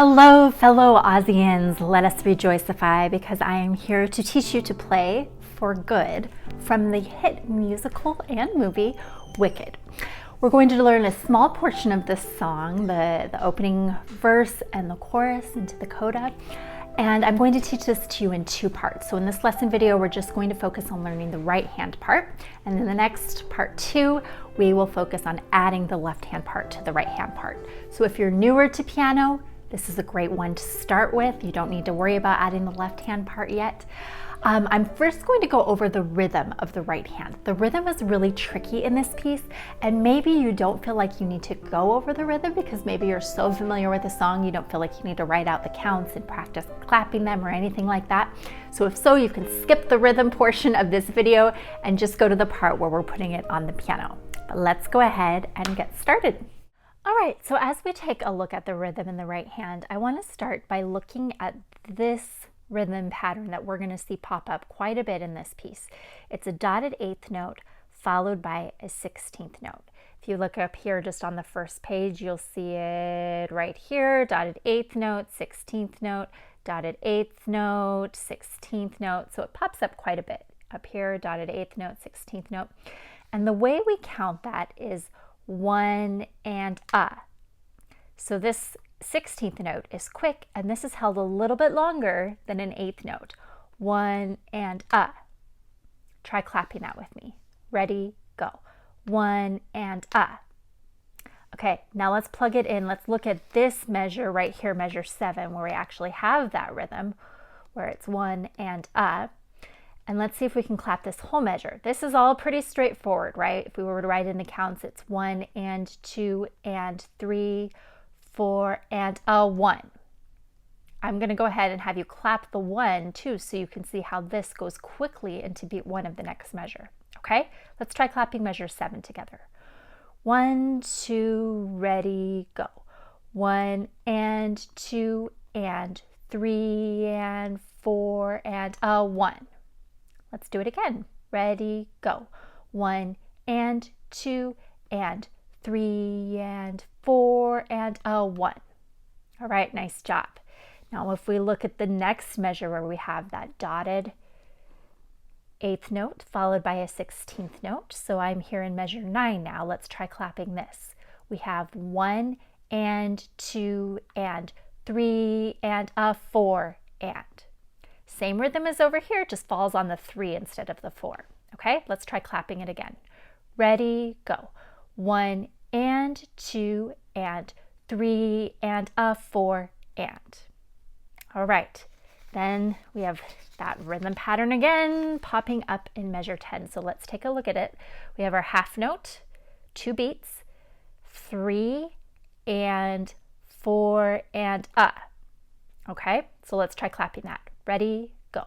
Hello, fellow Aussians. Let us rejoicify because I am here to teach you to play for good from the hit musical and movie Wicked. We're going to learn a small portion of this song, the opening verse and the chorus into the coda. And I'm going to teach this to you in two parts. So in this lesson video, we're just going to focus on learning the right hand part. And in the next part 2, we will focus on adding the left hand part to the right hand part. So if you're newer to piano, this is a great one to start with. You don't need to worry about adding the left hand part yet. I'm first going to go over the rhythm of the right hand. The rhythm is really tricky in this piece, and maybe you don't feel like you need to go over the rhythm because maybe you're so familiar with the song you don't feel like you need to write out the counts and practice clapping them or anything like that. So if so, you can skip the rhythm portion of this video and just go to the part where we're putting it on the piano. But let's go ahead and get started. All right, so as we take a look at the rhythm in the right hand, I want to start by looking at this rhythm pattern that we're going to see pop up quite a bit in this piece. It's a dotted 8th note followed by a 16th note. If you look up here just on the first page, you'll see it right here, dotted 8th note, 16th note, dotted 8th note, 16th note. So it pops up quite a bit. Up here, dotted 8th note, 16th note. And the way we count that is 1 and a. So this 16th note is quick, and this is held a little bit longer than an 8th note. 1 and a. Try clapping that with me. Ready, go. 1 and a. Okay, now let's plug it in. Let's look at this measure right here, measure 7, where we actually have that rhythm, where it's 1 and a. And let's see if we can clap this whole measure. This is all pretty straightforward, right? If we were to write in the counts, it's 1 and 2 and 3, 4 and a 1. I'm going to go ahead and have you clap the 1 too, so you can see how this goes quickly into beat 1 of the next measure. Okay, let's try clapping measure 7 together. 1, 2, ready, go. 1 and 2 and 3 and 4 and a 1. Let's do it again. Ready, go. 1 and 2 and 3 and 4 and a 1. All right, nice job. Now if we look at the next measure where we have that dotted 8th note followed by a 16th note. So I'm here in measure 9 now. Let's try clapping this. We have 1 and 2 and 3 and a 4 and. Same rhythm as over here, just falls on the 3 instead of the 4. Okay, let's try clapping it again. Ready, go. 1 and 2 and 3 and a 4 and. All right, then we have that rhythm pattern again popping up in measure 10. So let's take a look at it. We have our half note, 2 beats, 3 and 4 and a. Okay, so let's try clapping that. Ready, go.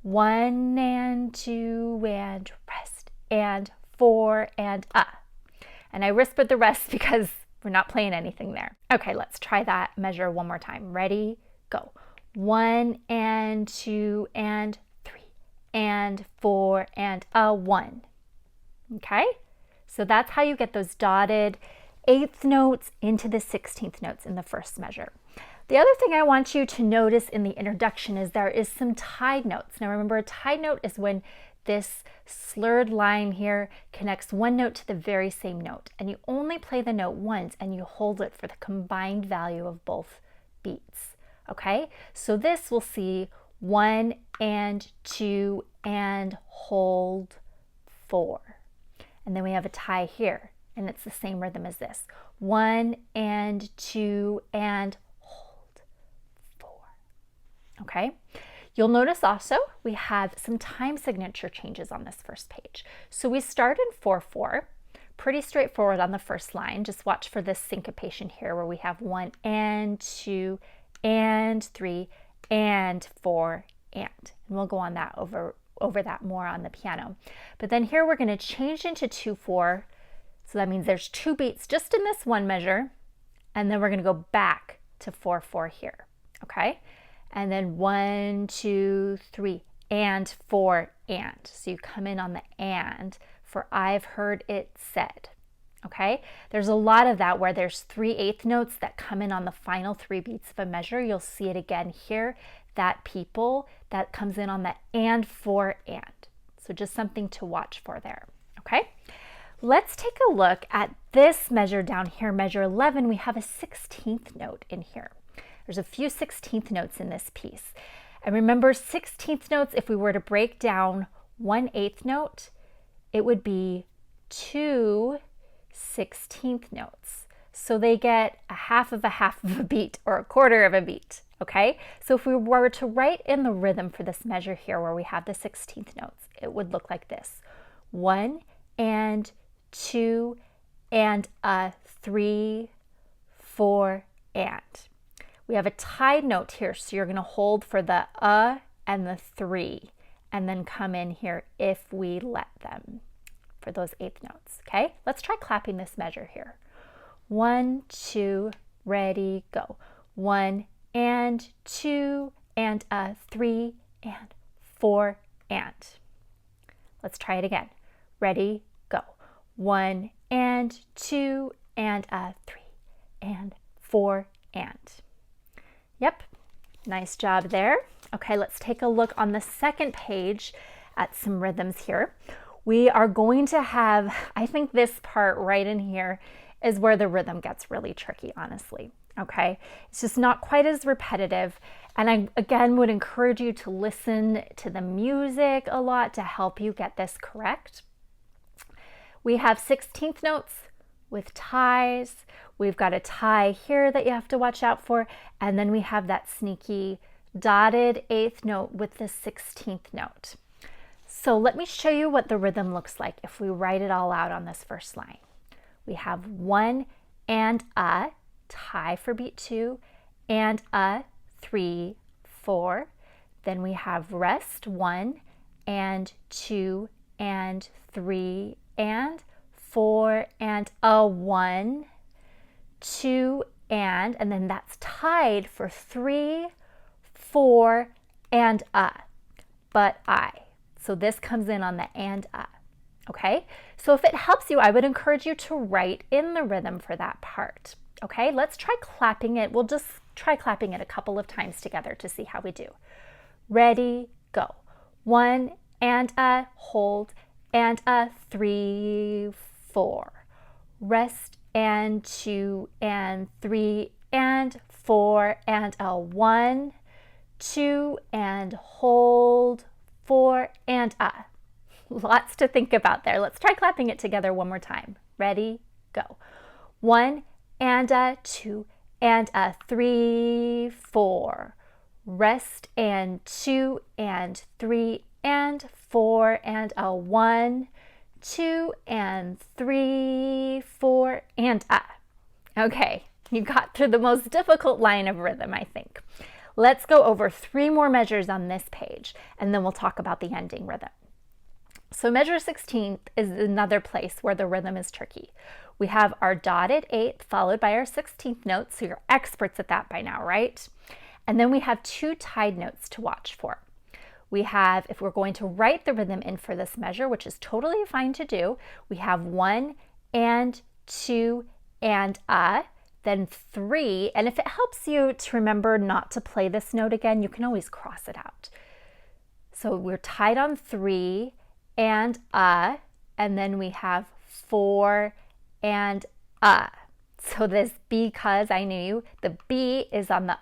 1 and 2 and rest and 4 and a. And I whispered the rest because we're not playing anything there. Okay, let's try that measure one more time. Ready, go. 1 and 2 and 3 and 4 and a 1. Okay, so that's how you get those dotted 8th notes into the 16th notes in the first measure. The other thing I want you to notice in the introduction is there is some tied notes. Now remember, a tied note is when this slurred line here connects one note to the very same note, and you only play the note once and you hold it for the combined value of both beats. Okay, so this will see 1 and 2 and hold 4. And then we have a tie here, and it's the same rhythm as this. 1 and 2 and hold 4. Okay, you'll notice also we have some time signature changes on this first page. So we start in 4/4, pretty straightforward on the first line. Just watch for this syncopation here where we have 1 and 2 and 3 and 4 and we'll go on that over that more on the piano. But then here we're going to change into 2/4. So that means there's 2 beats just in this one measure, and then we're going to go back to 4/4 here. Okay, and then 1, 2, 3 and 4 and. So you come in on the and for I've heard it said. Okay, there's a lot of that where there's 3/8 notes that come in on the final 3 beats of a measure. You'll see it again here, that people that comes in on the and, for, and. So just something to watch for there. Okay, let's take a look at this measure down here, measure 11. We have a 16th note in here. There's a few 16th notes in this piece. And remember, 16th notes, if we were to break down 1/8 note, it would be 2 16th notes. So they get a half of a beat or a quarter of a beat, okay? So if we were to write in the rhythm for this measure here where we have the 16th notes, it would look like this. 1 and 2 and a 3, 4 and. We have a tied note here, so you're going to hold for the and the 3 and then come in here if we let them for those 8th notes, okay? Let's try clapping this measure here. 1, 2, ready, go. 1 and 2 and a 3 and 4 and. Let's try it again. Ready, go. 1 and 2 and a 3 and 4 and. Yep, nice job there. Okay, let's take a look on the second page at some rhythms here. We are going to have, I think this part right in here is where the rhythm gets really tricky, honestly. Okay, it's just not quite as repetitive. And I, again, would encourage you to listen to the music a lot to help you get this correct. We have 16th notes with ties. We've got a tie here that you have to watch out for. And then we have that sneaky dotted 8th note with the 16th note. So let me show you what the rhythm looks like if we write it all out on this first line. We have 1 and a, tie for beat 2, and a, 3, 4. Then we have rest 1 and 2 and 3 and 4 and a 1, 2 and then that's tied for 3, 4 and a, but I. So this comes in on the and a, okay? So if it helps you, I would encourage you to write in the rhythm for that part, okay? Let's try clapping it. We'll just try clapping it a couple of times together to see how we do. Ready, go. 1 and a, hold, and a 3, 4. Rest and 2 and 3 and 4 and a 1, 2 and hold, 4 and a. Lots to think about there. Let's try clapping it together one more time. Ready, go. 1 and a, 2 and a 3, 4. Rest and 2 and 3 and 4 and a 1, 2 and 3, 4 and a. Okay, you got through the most difficult line of rhythm, I think. Let's go over 3 more measures on this page, and then we'll talk about the ending rhythm. So measure 16th is another place where the rhythm is tricky. We have our dotted 8th followed by our 16th note, so you're experts at that by now, right? And then we have 2 tied notes to watch for. We have, if we're going to write the rhythm in for this measure, which is totally fine to do, we have 1 and 2 and a, then 3, and if it helps you to remember not to play this note again, you can always cross it out. So we're tied on 3 and a, and then we have 4 and a. So this because I knew you, the B is on the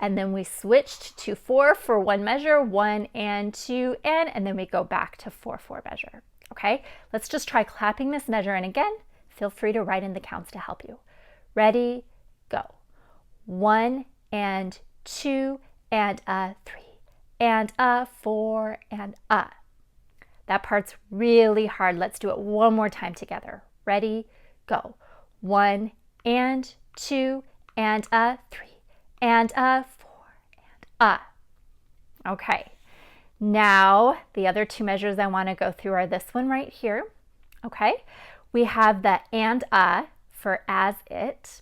and then we switched to 4 for one measure, 1 and 2 and then we go back to 4, 4 measure. Okay, let's just try clapping this measure, and again, feel free to write in the counts to help you. Ready, go. 1 and 2 and a 3 and a 4 and a. That part's really hard. Let's do it one more time together. Ready, go. 1 and 2 and a 3 and a 4 and a. Okay, now the other 2 measures I want to go through are this one right here. Okay, we have the and a for as it,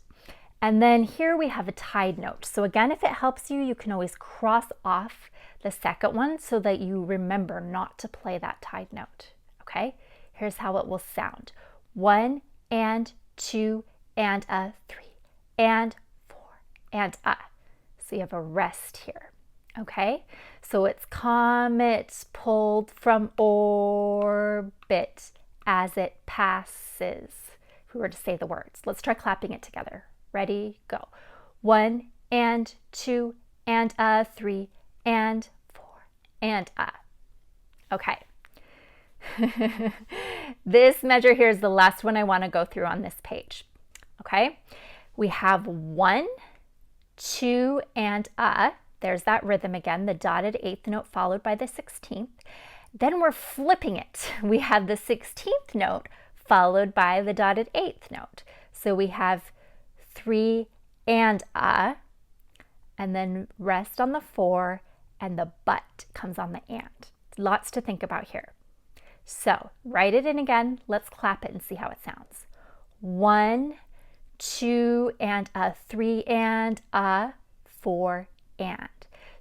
and then here we have a tied note. So again, if it helps you, you can always cross off the second one so that you remember not to play that tied note. Okay, here's how it will sound. 1 and 2 and a 3 and 4 and a. So you have a rest here. Okay, so it's comet pulled from orbit as it passes. If we were to say the words, let's try clapping it together. Ready, go. 1 and 2 and a 3 and 4 and a. Okay. This measure here is the last one I want to go through on this page. Okay, we have 1, 2 and a. There's that rhythm again, the dotted 8th note followed by the 16th. Then we're flipping it. We have the 16th note followed by the dotted 8th note. So we have 3 and a, and then rest on the 4, and the but comes on the and. Lots to think about here. So write it in again. Let's clap it and see how it sounds. 1, 2 and a 3 and a 4 and.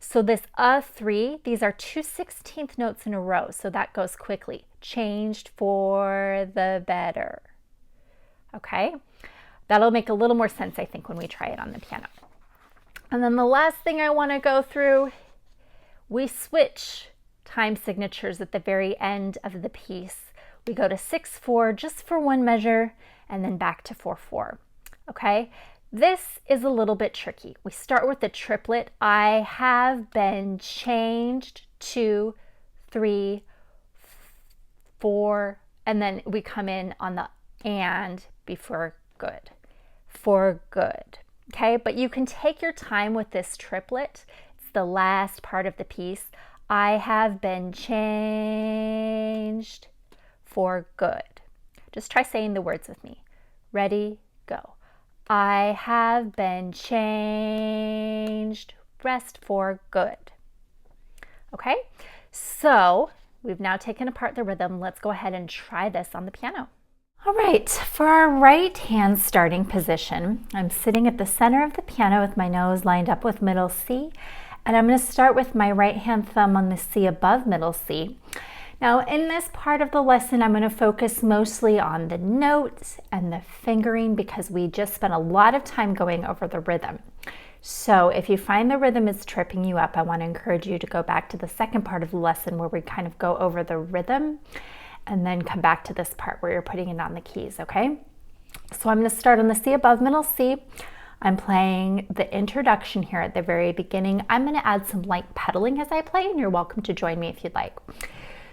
So this a 3, these are 2 16th notes in a row, so that goes quickly. Changed for the better. Okay, that'll make a little more sense, I think, when we try it on the piano. And then the last thing I want to go through, we switch time signatures at the very end of the piece. We go to 6/4 just for one measure, and then back to 4/4. Okay, this is a little bit tricky. We start with the triplet. I have been changed to 3, 4, and then we come in on the and before good. For good. Okay, but you can take your time with this triplet. It's the last part of the piece. I have been changed for good. Just try saying the words with me. Ready, go. I have been changed, rest for good. Okay, so we've now taken apart the rhythm. Let's go ahead and try this on the piano. All right, for our right hand starting position, I'm sitting at the center of the piano with my nose lined up with middle C, and I'm going to start with my right hand thumb on the C above middle C. Now in this part of the lesson, I'm going to focus mostly on the notes and the fingering because we just spent a lot of time going over the rhythm. So if you find the rhythm is tripping you up, I want to encourage you to go back to the second part of the lesson where we kind of go over the rhythm and then come back to this part where you're putting it on the keys, okay? So I'm going to start on the C above middle C. I'm playing the introduction here at the very beginning. I'm going to add some light pedaling as I play, and you're welcome to join me if you'd like.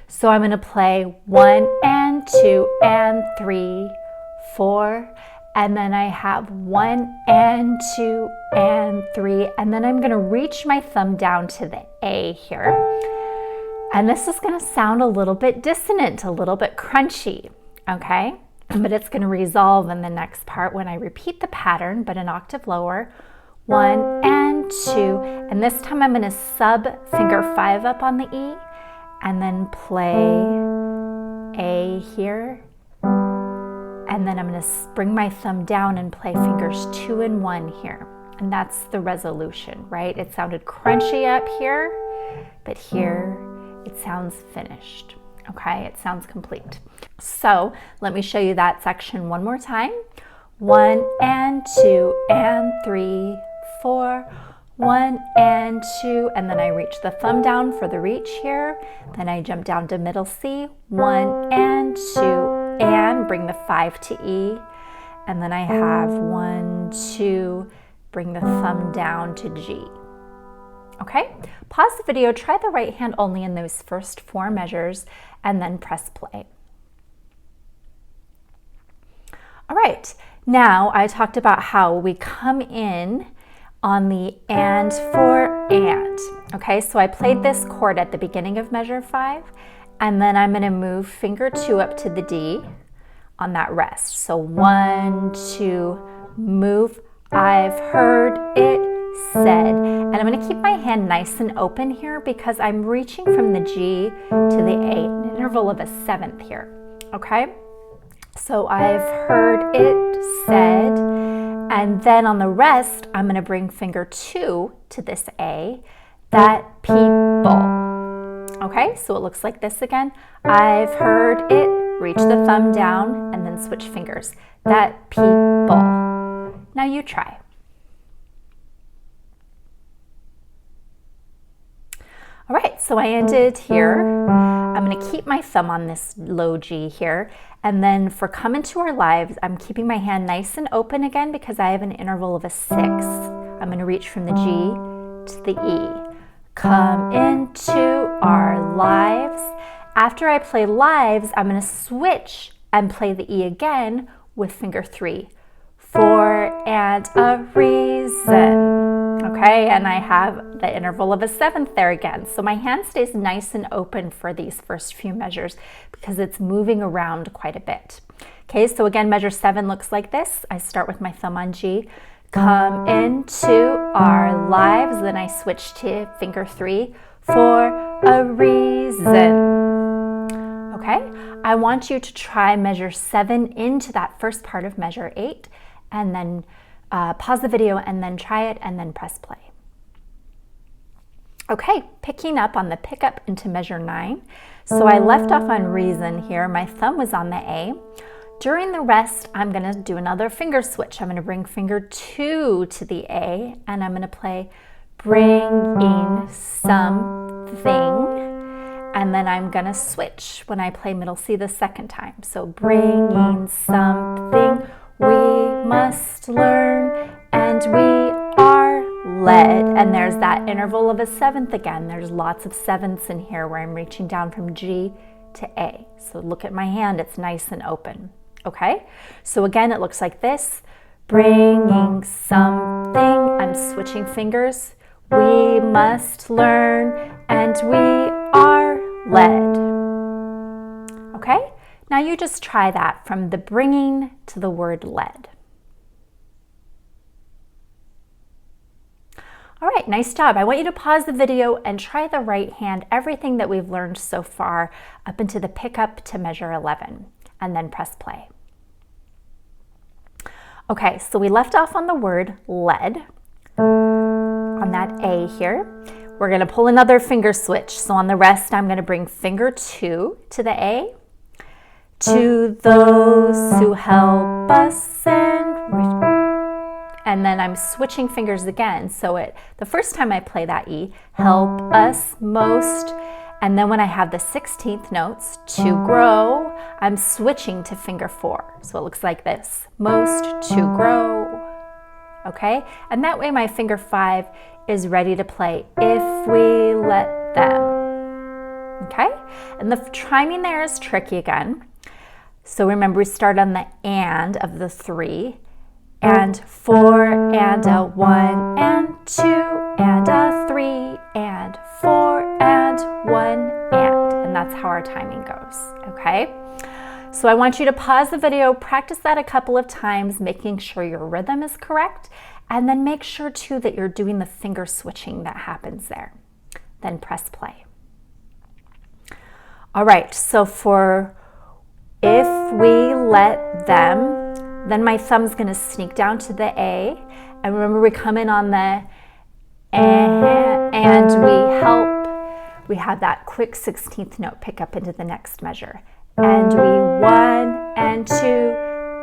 So I'm going to play 1 and 2 and 3, 4, and then I have 1 and 2 and 3, and then I'm going to reach my thumb down to the A here. And this is going to sound a little bit dissonant, a little bit crunchy, okay? But it's going to resolve in the next part when I repeat the pattern, but an octave lower. 1 and 2, and this time I'm going to sub finger 5 up on the E, and then play A here, and then I'm going to bring my thumb down and play fingers 2 and 1 here, and that's the resolution, right? It sounded crunchy up here, but here it sounds finished. Okay, it sounds complete. So let me show you that section one more time. 1 and 2 and 3, 4, 1 and 2, and then I reach the thumb down for the reach here. Then I jump down to middle C, 1 and 2, and bring the 5 to E. And then I have 1, 2, bring the thumb down to G. Okay, pause the video, try the right hand only in those first 4 measures, and then press play. All right, now I talked about how we come in on the and for and. Okay, so I played this chord at the beginning of measure 5, and then I'm going to move finger 2 up to the D on that rest. So 1, 2, move, I've heard it said. And I'm going to keep my hand nice and open here because I'm reaching from the G to the A, an interval of a 7th here. Okay, so I've heard it said, and then on the rest I'm going to bring finger 2 to this A, that people. Okay, so it looks like this again. I've heard it reach the thumb down, and then switch fingers. That people. Now you try. All right, so I ended here. I'm going to keep my thumb on this low G here. And then for come into our lives, I'm keeping my hand nice and open again because I have an interval of a 6. I'm going to reach from the G to the E. Come into our lives. After I play lives, I'm going to switch and play the E again with finger 3. For and a reason. Okay, and I have the interval of a 7th there again. So my hand stays nice and open for these first few measures because it's moving around quite a bit. Okay, so again, measure 7 looks like this. I start with my thumb on G. Come into our lives. Then I switch to finger 3 for a reason. Okay, I want you to try measure 7 into that first part of measure 8 and then pause the video and then try it and then press play. Okay, picking up on the pickup into measure 9. So I left off on reason here. My thumb was on the A. During the rest, I'm going to do another finger switch. I'm going to bring finger 2 to the A and I'm going to play bringing something. And then I'm going to switch when I play middle C the second time. So bringing something we must learn and we are led. And there's that interval of a 7th again. There's lots of 7ths in here where I'm reaching down from G to A. So look at my hand, it's nice and open. Okay, so again, it looks like this. Bringing something, I'm switching fingers. We must learn and we are led. Okay, now you just try that from the bringing to the word led. All right, nice job. I want you to pause the video and try the right hand, everything that we've learned so far up into the pickup to measure 11, and then press play. Okay, so we left off on the word led, on that A here. We're gonna pull another finger switch. So on the rest, I'm gonna bring finger 2 to the A. To those who help us and then I'm switching fingers again. So the first time I play that E, help us most. And then when I have the 16th notes, to grow, I'm switching to finger 4. So it looks like this, most to grow. Okay, and that way my finger 5 is ready to play if we let them. Okay, and the chiming there is tricky again. So remember, we start on the and of the 3, and 4, and a 1, and 2, and a 3, and 4, and 1, and that's how our timing goes, okay? So I want you to pause the video, practice that a couple of times, making sure your rhythm is correct, and then make sure too that you're doing the finger switching that happens there. Then press play. All right, so for if we let them, then my thumb's gonna sneak down to the A, and remember we come in on the and we help. We have that quick 16th note pick up into the next measure. And we 1 and 2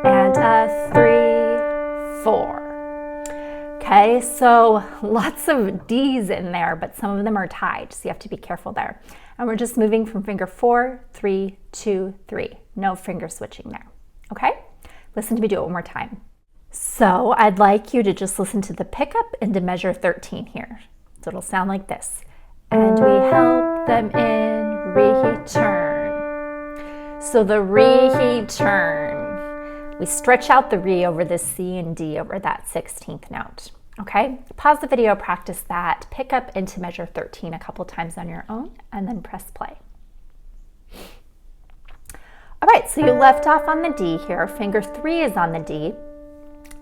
and a 3, 4. Okay, so lots of D's in there, but some of them are tied, so you have to be careful there. And we're just moving from finger 4, 3, 2, 3. No finger switching there, okay? Listen to me do it one more time. So I'd like you to just listen to the pickup into measure 13 here. So it'll sound like this. And we help them in return. So the return, we stretch out the re over the C and D over that 16th note. Okay, pause the video, practice that, pick up into measure 13 a couple times on your own, and then press play. All right, so you left off on the D here. Finger 3 is on the D.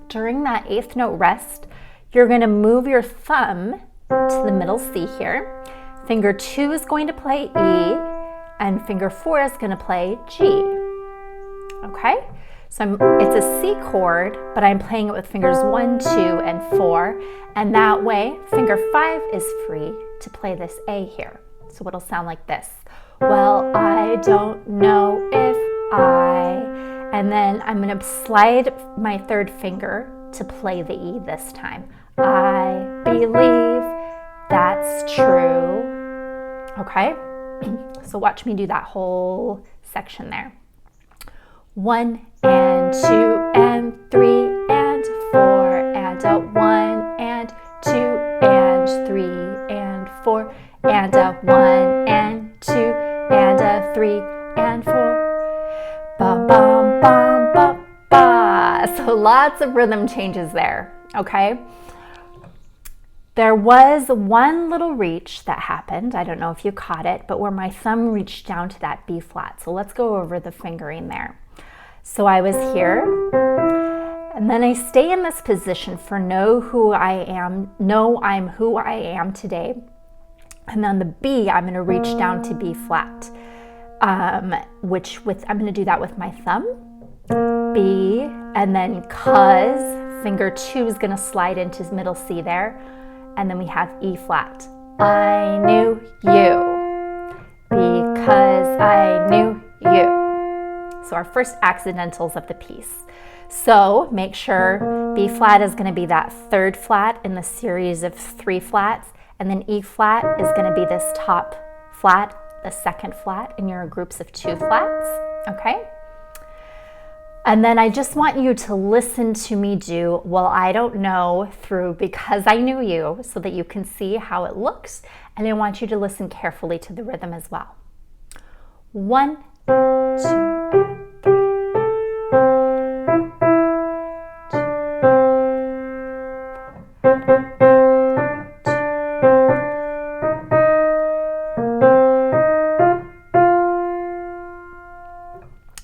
During that 8th note rest, you're going to move your thumb to the middle C here. Finger 2 is going to play E, and finger 4 is going to play G. Okay, so it's a C chord, but I'm playing it with fingers 1, 2, and 4, and that way finger 5 is free to play this A here. So it'll sound like this. Well, I don't know if I, and then I'm going to slide my third finger to play the E this time. I believe that's true. Okay, so watch me do that whole section there. 1 and 2 and 3 and 4 and a 1 and 2 and 3 and 4 and a 1 and 2 and a 3 and 4. Bum bum bum bum ba. So lots of rhythm changes there, okay? There was one little reach that happened. I don't know if you caught it, but where my thumb reached down to that B flat. So let's go over the fingering there. So I was here, and then I stay in this position for know I'm who I am today. And on the B, I'm gonna reach down to B flat, I'm gonna do that with my thumb, B, and then cuz, finger 2 is gonna slide into middle C there, and then we have E flat. I knew you, because I knew you. So our first accidentals of the piece. So make sure B flat is going to be that third flat in the series of 3 flats, and then E flat is going to be this top flat, the second flat in your groups of 2 flats, okay? And then I just want you to listen to me do, well, I don't know, through Because I Knew You, so that you can see how it looks, and I want you to listen carefully to the rhythm as well. 1, 2, and 3.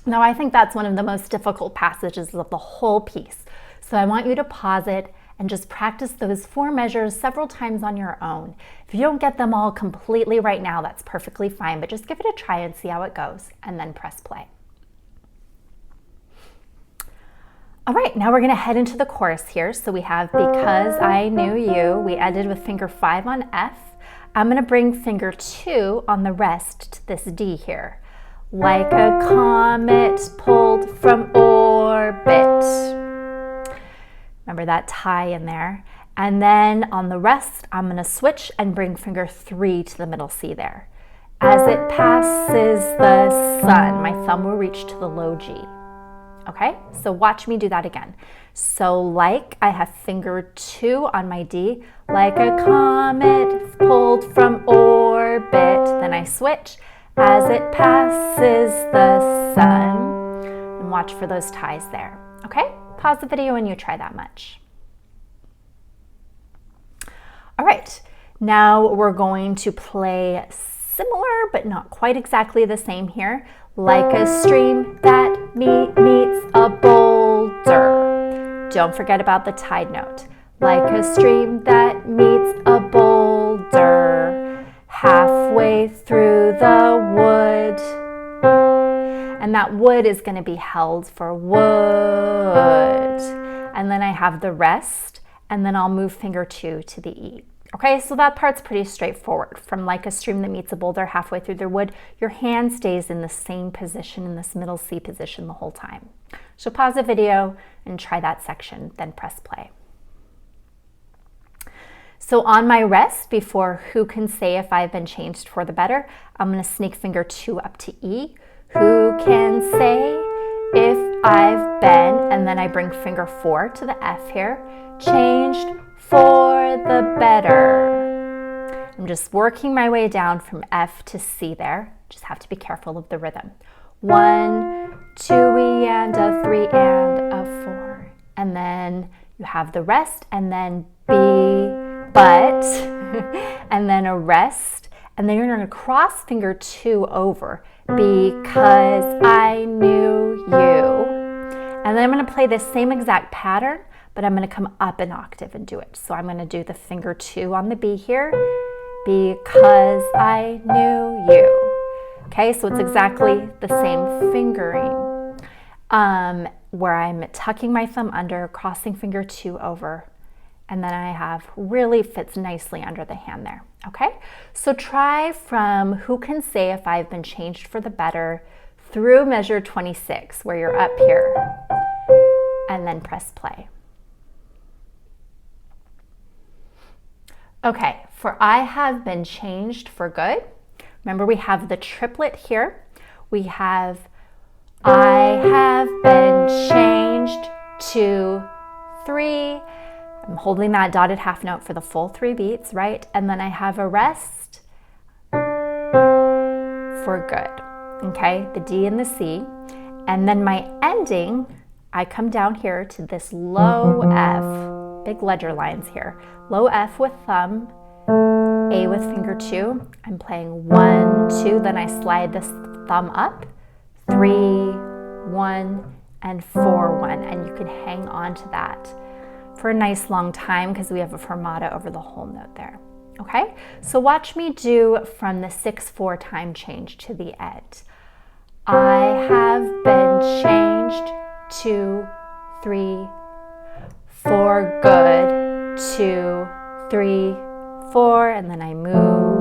Now I think that's one of the most difficult passages of the whole piece. So I want you to pause it and just practice those 4 measures several times on your own. If you don't get them all completely right now, that's perfectly fine, but just give it a try and see how it goes, and then press play. All right, now we're gonna head into the chorus here. So we have Because I Knew You. We ended with finger 5 on F. I'm gonna bring finger 2 on the rest to this D here. Like a comet pulled from orbit. Remember that tie in there. And then on the rest, I'm gonna switch and bring finger 3 to the middle C there. As it passes the sun, my thumb will reach to the low G. Okay, so watch me do that again. So like, I have finger 2 on my D, like a comet pulled from orbit. Then I switch, as it passes the sun, and watch for those ties there. Okay, pause the video and you try that much. All right, now we're going to play similar but not quite exactly the same here. Like a stream that meets a boulder. Don't forget about the tied note. Like a stream that meets a boulder, halfway through the wood. And that wood is going to be held for wood. And then I have the rest, and then I'll move finger 2 to the E. Okay, so that part's pretty straightforward. From like a stream that meets a boulder halfway through the wood, your hand stays in the same position, in this middle C position the whole time. So pause the video and try that section, then press play. So on my rest, before who can say if I've been changed for the better, I'm gonna sneak finger 2 up to E. Who can say if I've been, and then I bring finger 4 to the F here, changed for the better. I'm just working my way down from F to C there. Just have to be careful of the rhythm. 1, 2, E and a 3 and a 4. And then you have the rest, and then B, but, and then a rest. And then you're gonna cross finger 2 over, because I knew you. And then I'm gonna play the same exact pattern, but I'm gonna come up an octave and do it. So I'm gonna do the finger 2 on the B here, because I knew you. Okay, so it's exactly the same fingering, where I'm tucking my thumb under, crossing finger 2 over, and then I have really fits nicely under the hand there. Okay, so try from who can say if I've been changed for the better through measure 26, where you're up here, and then press play. Okay, for I have been changed for good. Remember, we have the triplet here. We have I have been changed, 2, 3. I'm holding that dotted half note for the full 3 beats, right? And then I have a rest for good, okay? The D and the C. And then my ending, I come down here to this low F, big ledger lines here. Low F with thumb, A with finger 2. I'm playing 1, 2, then I slide this thumb up, 3, 1, and 4, 1. And you can hang on to that for a nice long time because we have a fermata over the whole note there. Okay, so watch me do from the 6/4 time change to the end. I have been changed, 2, 3, for good, 2, 3, 4, and then I move.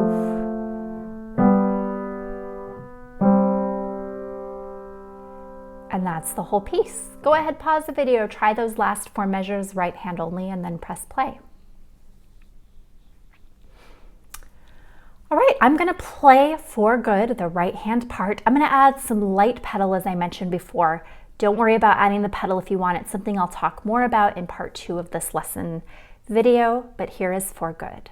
And that's the whole piece. Go ahead, pause the video, try those last 4 measures right hand only, and then press play. All right, I'm gonna play for good, the right hand part. I'm gonna add some light pedal as I mentioned before. Don't worry about adding the pedal if you want. It's something I'll talk more about in part 2 of this lesson video, but here is for good.